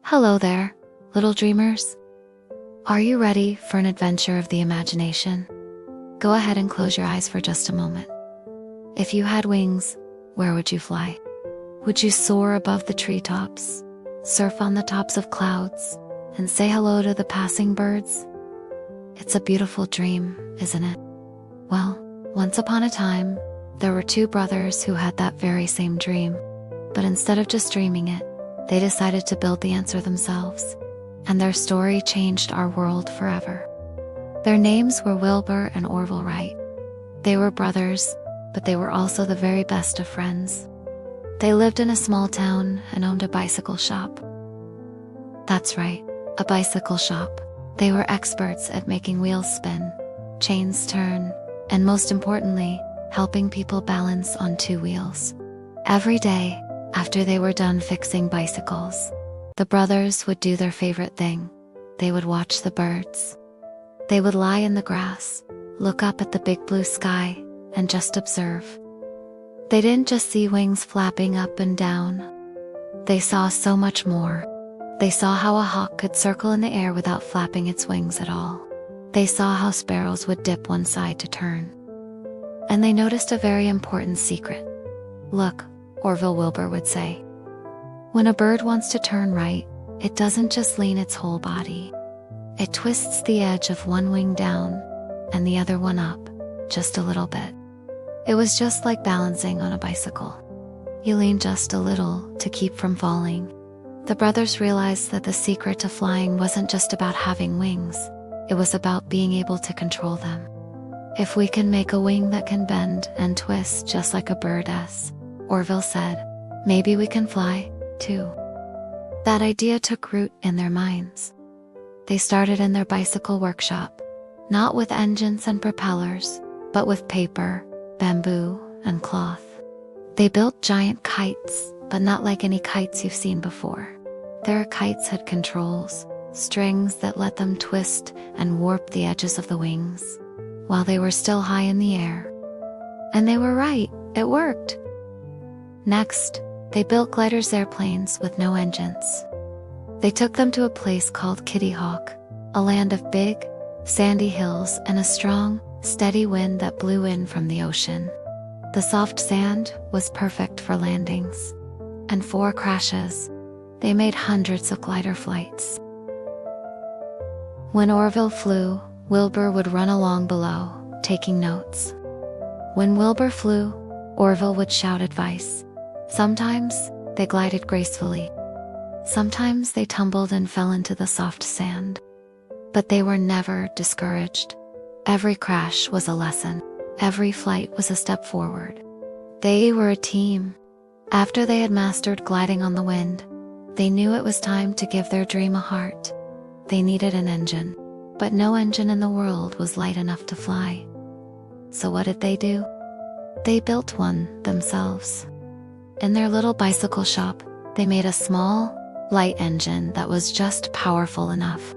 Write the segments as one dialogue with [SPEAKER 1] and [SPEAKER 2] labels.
[SPEAKER 1] Hello there, little dreamers. Are you ready for an adventure of the imagination? Go ahead and close your eyes for just a moment. If you had wings, where would you fly? Would you soar above the treetops, surf on the tops of clouds, and say hello to the passing birds? It's a beautiful dream, isn't it? Well, once upon a time, there were two brothers who had that very same dream. But instead of just dreaming it, they decided to build the answer themselves, and their story changed our world forever. Their names were Wilbur and Orville Wright. They were brothers, but they were also the very best of friends. They lived in a small town and owned a bicycle shop. That's right, a bicycle shop. They were experts at making wheels spin, chains turn, and most importantly, helping people balance on two wheels. Every day, after they were done fixing bicycles, the brothers would do their favorite thing. They would watch the birds. They would lie in the grass, look up at the big blue sky, and just observe. They didn't just see wings flapping up and down. They saw so much more. They saw how a hawk could circle in the air without flapping its wings at all. They saw how sparrows would dip one side to turn. And they noticed a very important secret. Look, Orville Wilbur would say, when a bird wants to turn right, it doesn't just lean its whole body. It twists the edge of one wing down and the other one up, just a little bit. It was just like balancing on a bicycle. You lean just a little to keep from falling. The brothers realized that the secret to flying wasn't just about having wings, it was about being able to control them. If we can make a wing that can bend and twist just like a bird does, Orville said, maybe we can fly, too. That idea took root in their minds. They started in their bicycle workshop, not with engines and propellers, but with paper, bamboo, and cloth. They built giant kites, but not like any kites you've seen before. Their kites had controls, strings that let them twist and warp the edges of the wings, while they were still high in the air. And they were right, it worked. Next, they built gliders airplanes with no engines. They took them to a place called Kitty Hawk, a land of big, sandy hills and a strong, steady wind that blew in from the ocean. The soft sand was perfect for landings. And for crashes, they made hundreds of glider flights. When Orville flew, Wilbur would run along below, taking notes. When Wilbur flew, Orville would shout advice. Sometimes, they glided gracefully. Sometimes they tumbled and fell into the soft sand. But they were never discouraged. Every crash was a lesson. Every flight was a step forward. They were a team. After they had mastered gliding on the wind, they knew it was time to give their dream a heart. They needed an engine, but no engine in the world was light enough to fly. So what did they do? They built one themselves. In their little bicycle shop, they made a small, light engine that was just powerful enough.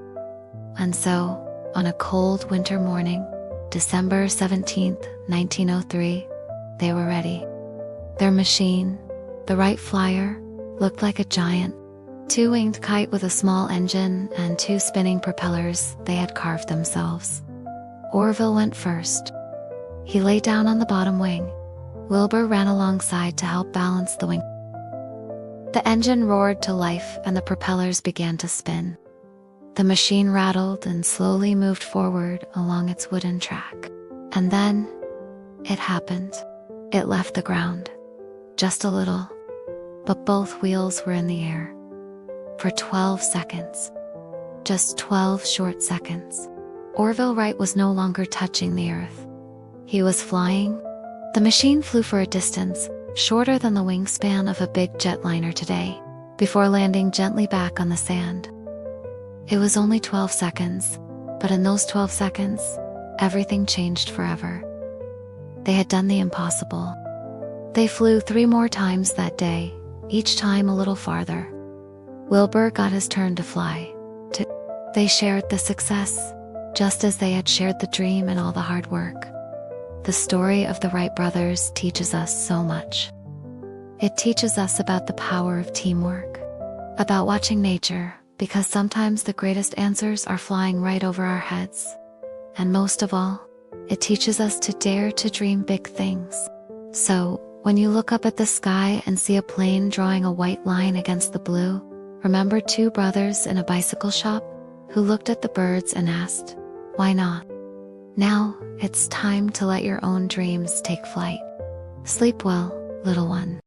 [SPEAKER 1] And so, on a cold winter morning, December 17th, 1903, they were ready. Their machine, the Wright Flyer, looked like a giant, two-winged kite with a small engine and two spinning propellers they had carved themselves. Orville went first. He lay down on the bottom wing. Wilbur ran alongside to help balance the wing. The engine roared to life and the propellers began to spin. The machine rattled and slowly moved forward along its wooden track. And then, it happened. It left the ground. Just a little. But both wheels were in the air. For 12 seconds. Just 12 short seconds. Orville Wright was no longer touching the earth. He was flying. The machine flew for a distance, shorter than the wingspan of a big jetliner today, before landing gently back on the sand. It was only 12 seconds, but in those 12 seconds, everything changed forever. They had done the impossible. They flew 3 more times that day, each time a little farther. Wilbur got his turn to fly. They shared the success, just as they had shared the dream and all the hard work. The story of the Wright brothers teaches us so much. It teaches us about the power of teamwork, about watching nature, because sometimes the greatest answers are flying right over our heads. And most of all, it teaches us to dare to dream big things. So, when you look up at the sky and see a plane drawing a white line against the blue, remember two brothers in a bicycle shop who looked at the birds and asked, "Why not?" Now, it's time to let your own dreams take flight. Sleep well, little one.